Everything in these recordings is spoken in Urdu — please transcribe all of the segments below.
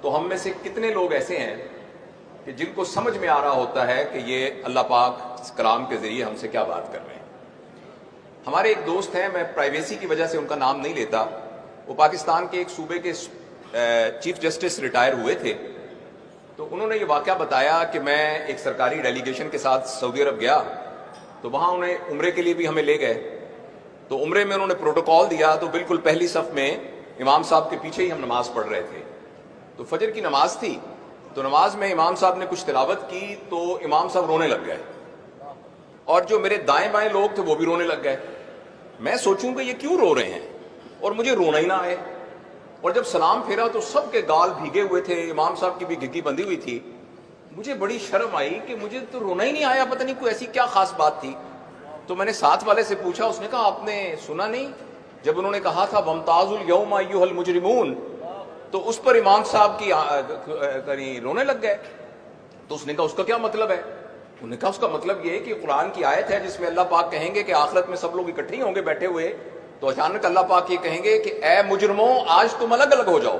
تو ہم میں سے کتنے لوگ ایسے ہیں کہ جن کو سمجھ میں آ رہا ہوتا ہے کہ یہ اللہ پاک اس کلام کے ذریعے ہم سے کیا بات کر رہے ہیں؟ ہمارے ایک دوست ہیں، میں پرائیویسی کی وجہ سے ان کا نام نہیں لیتا، وہ پاکستان کے ایک صوبے کے چیف جسٹس ریٹائر ہوئے تھے، تو انہوں نے یہ واقعہ بتایا کہ میں ایک سرکاری ڈیلیگیشن کے ساتھ سعودی عرب گیا، تو وہاں انہیں عمرے کے لیے بھی ہمیں لے گئے، تو عمرے میں انہوں نے پروٹوکال دیا، تو بالکل پہلی صف میں امام صاحب کے پیچھے ہی ہم نماز پڑھ رہے تھے، تو فجر کی نماز تھی، تو نماز میں امام صاحب نے کچھ تلاوت کی تو امام صاحب رونے لگ گئے، اور جو میرے دائیں بائیں لوگ تھے وہ بھی رونے لگ گئے۔ میں سوچوں کہ یہ کیوں رو رہے ہیں، اور مجھے رونا ہی نہ آئے، اور جب سلام پھیرا تو سب کے گال بھیگے ہوئے تھے، امام صاحب کی بھی گھگی بندھی ہوئی تھی، مجھے بڑی شرم آئی کہ مجھے تو رونا ہی نہیں آیا، پتہ نہیں کوئی ایسی کیا خاص بات تھی۔ تو میں نے ساتھ والے سے پوچھا، اس نے کہا آپ نے سنا نہیں جب انہوں نے کہا تھا وَامْتَازُوا الْيَوْمَ أَيُّهَا الْمُجْرِمُونَ، تو اس پر امام صاحب کی رونے لگ گئے۔ تو اس نے کہا اس کا کیا مطلب ہے؟ انہوں نے کہا اس کا مطلب یہ ہے کہ قرآن کی آیت ہے جس میں اللہ پاک کہیں گے کہ آخرت میں سب لوگ اکٹھے ہی ہوں گے بیٹھے ہوئے، تو اچانک اللہ پاک یہ کہیں گے کہ اے مجرموں آج تم الگ الگ ہو جاؤ،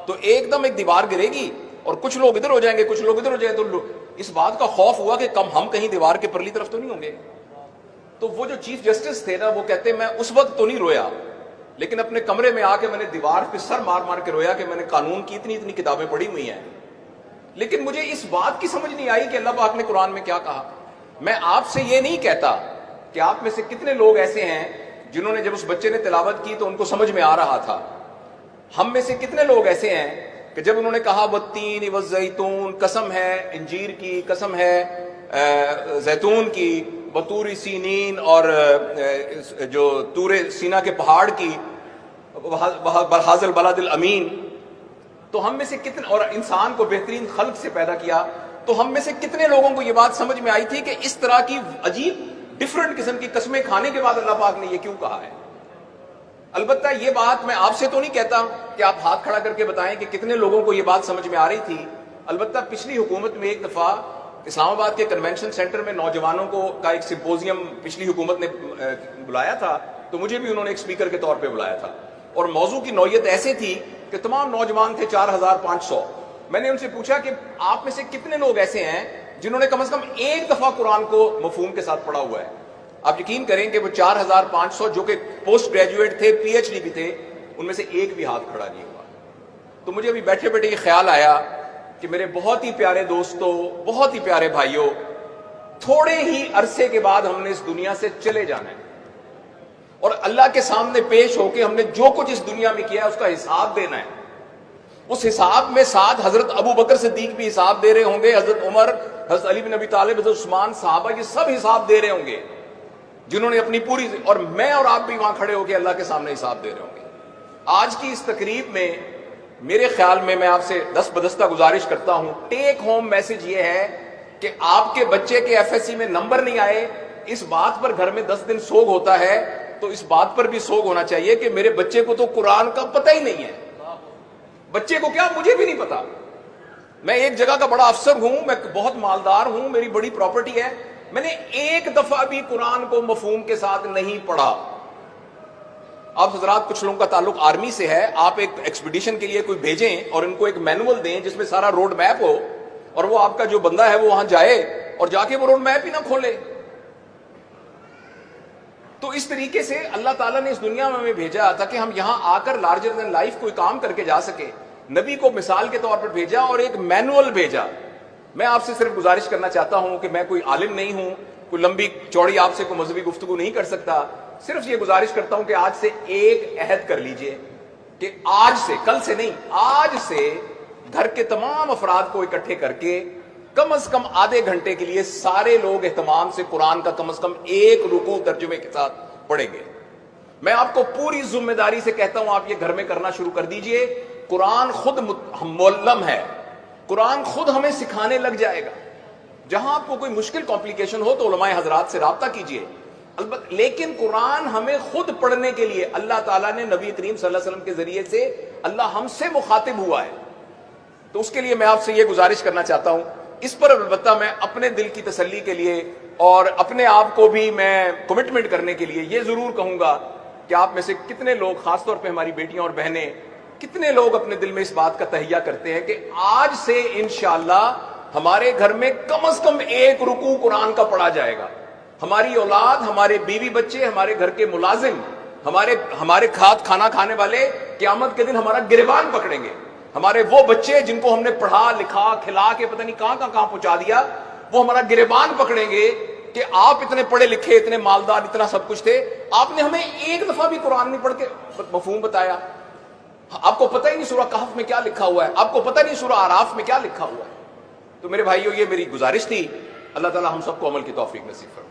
تو ایک دم ایک دیوار گرے گی اور کچھ لوگ ادھر ہو جائیں گے، کچھ لوگ ادھر ہو جائیں گے، تو اس بات کا خوف ہوا کہ کم ہم کہیں دیوار کے پرلی طرف تو نہیں ہوں گے۔ تو وہ جو چیف جسٹس تھے نا، وہ کہتے میں اس وقت تو نہیں رویا، لیکن اپنے کمرے میں آ کے میں نے دیوار پہ سر مار مار کے رویا کہ میں نے قانون کی اتنی کتابیں پڑھی ہوئی ہیں، لیکن مجھے اس بات کی سمجھ نہیں آئی کہ اللہ پاک نے قرآن میں کیا کہا۔ میں آپ سے یہ نہیں کہتا کہ آپ میں سے کتنے لوگ ایسے ہیں جنہوں نے جب اس بچے نے تلاوت کی تو ان کو سمجھ میں آ رہا تھا، ہم میں سے کتنے لوگ ایسے ہیں کہ جب انہوں نے کہا والتین والزیتون، قسم ہے انجیر کی، قسم ہے زیتون کی، وطور سینین، اور جو طور سینا کے پہاڑ کی، بہذا البلد الامین، تو ہم میں سے کتنے، اور انسان کو بہترین خلق سے پیدا کیا، تو ہم میں سے کتنے لوگوں کو یہ بات سمجھ میں آئی تھی کہ اس طرح کی عجیب ڈیفرنٹ قسم کی قسمیں کھانے کے بعد اللہ پاک نے یہ کیوں کہا ہے؟ البتہ یہ بات میں آپ سے تو نہیں کہتا کہ آپ ہاتھ کھڑا کر کے بتائیں کہ کتنے لوگوں کو یہ بات سمجھ میں آ رہی تھی۔ البتہ پچھلی حکومت میں ایک دفعہ اسلام آباد کے کنونشن سینٹر میں نوجوانوں کا ایک سمپوزیم پچھلی حکومت نے بلایا تھا، تو مجھے بھی انہوں نے ایک اسپیکر کے طور پہ بلایا تھا، اور موضوع کی نوعیت ایسے تھی کہ تمام نوجوان تھے 4500۔ میں نے ان سے پوچھا کہ آپ میں سے کتنے لوگ ایسے ہیں جنہوں نے کم از کم ایک دفعہ قرآن کو مفہوم کے ساتھ پڑھا ہوا ہے؟ آپ یقین کریں کہ وہ 4500 جو کہ پوسٹ گریجویٹ تھے، پی ایچ ڈی بھی تھے، ان میں سے ایک بھی ہاتھ کھڑا نہیں ہوا۔ تو مجھے ابھی بیٹھے بیٹھے یہ خیال آیا کہ میرے بہت ہی پیارے دوستوں، بہت ہی پیارے بھائیوں، تھوڑے ہی عرصے کے بعد ہم نے اس دنیا سے چلے جانا ہے، اور اللہ کے سامنے پیش ہو کے ہم نے جو کچھ اس دنیا میں کیا ہے اس کا حساب دینا ہے۔ اس حساب میں ساتھ حضرت ابو بکر صدیق بھی حساب دے رہے ہوں گے، حضرت عمر، حضرت علی بن ابی طالب، حضرت عثمان، صحابہ، یہ سب حساب دے رہے ہوں گے جنہوں نے اپنی پوری، اور میں اور آپ بھی وہاں کھڑے ہو کے اللہ کے سامنے حساب دے رہے ہوں گے۔ آج کی اس تقریب میں میرے خیال میں آپ سے دست بدستہ گزارش کرتا ہوں، ٹیک ہوم میسج یہ ہے کہ آپ کے بچے کے ایف ایس سی میں نمبر نہیں آئے، اس بات پر گھر میں 10 دن سوگ ہوتا ہے، تو اس بات پر بھی سوگ ہونا چاہیے کہ میرے بچے کو تو قرآن کا پتہ ہی نہیں ہے۔ بچے کو کیا، مجھے بھی نہیں پتا۔ میں ایک جگہ کا بڑا افسر ہوں، میں بہت مالدار ہوں، میری بڑی پراپرٹی ہے، میں نے ایک دفعہ بھی قرآن کو مفہوم کے ساتھ نہیں پڑھا۔ آپ حضرات کچھ لوگوں کا تعلق آرمی سے ہے، آپ ایک ایکسپیڈیشن کے لیے کوئی بھیجیں اور ان کو ایک مینول دیں جس میں سارا روڈ میپ ہو، اور وہ آپ کا جو بندہ ہے وہ وہاں جائے اور جا کے وہ روڈ میپ ہی نہ کھولے۔ تو اس طریقے سے اللہ تعالیٰ نے اس دنیا میں ہمیں بھیجا تھا کہ ہم یہاں آ کر لارجر دین لائف کوئی کام کر کے جا سکے۔ نبی کو مثال کے طور پر بھیجا اور ایک مینول بھیجا۔ میں آپ سے صرف گزارش کرنا چاہتا ہوں کہ میں کوئی عالم نہیں ہوں، کوئی لمبی چوڑی آپ سے کوئی مذہبی گفتگو نہیں کر سکتا، صرف یہ گزارش کرتا ہوں کہ آج سے ایک عہد کر لیجئے کہ آج سے، کل سے نہیں، آج سے گھر کے تمام افراد کو اکٹھے کر کے کم از کم آدھے گھنٹے کے لیے سارے لوگ اہتمام سے قرآن کا کم از کم ایک رکوع ترجمے کے ساتھ پڑھیں گے۔ میں آپ کو پوری ذمہ داری سے کہتا ہوں، آپ یہ گھر میں کرنا شروع کر دیجئے۔ قرآن خود معلم ہے، قرآن خود ہمیں سکھانے لگ جائے گا۔ جہاں آپ کو کوئی مشکل کمپلیکیشن ہو تو علماء حضرات سے رابطہ کیجئے، البتہ لیکن قرآن ہمیں خود پڑھنے کے لیے اللہ تعالیٰ نے نبی کریم صلی اللہ علیہ وسلم کے ذریعے سے اللہ ہم سے مخاطب ہوا ہے، تو اس کے لیے میں آپ سے یہ گزارش کرنا چاہتا ہوں۔ اس پر البتہ میں اپنے دل کی تسلی کے لیے اور اپنے آپ کو بھی میں کمٹمنٹ کرنے کے لیے یہ ضرور کہوں گا کہ آپ میں سے کتنے لوگ، خاص طور پہ ہماری بیٹیاں اور بہنیں، کتنے لوگ اپنے دل میں اس بات کا تہیہ کرتے ہیں کہ آج سے انشاءاللہ ہمارے گھر میں کم از کم ایک رکوع قرآن کا پڑھا جائے گا. ہماری اولاد، ہمارے بیوی بچے، ہمارے گھر کے ملازم، ہمارے کھانا کھانے والے قیامت کے دن ہمارا گریبان پکڑیں گے. ہمارے وہ بچے جن کو ہم نے پڑھا لکھا کھلا کے پتہ نہیں کہاں پہنچا دیا، وہ ہمارا گریبان پکڑیں گے کہ آپ اتنے پڑھے لکھے، اتنے مالدار، اتنا سب کچھ تھے، آپ نے ہمیں ایک دفعہ بھی قرآن نہیں پڑھ کے مفہوم بتایا. آپ کو پتہ ہی نہیں سورہ کہف میں کیا لکھا ہوا ہے، آپ کو پتہ نہیں سورہ اعراف میں کیا لکھا ہوا ہے. تو میرے بھائیو، یہ میری گزارش تھی. اللہ تعالی ہم سب کو عمل کی توفیق نصیب فرمائے.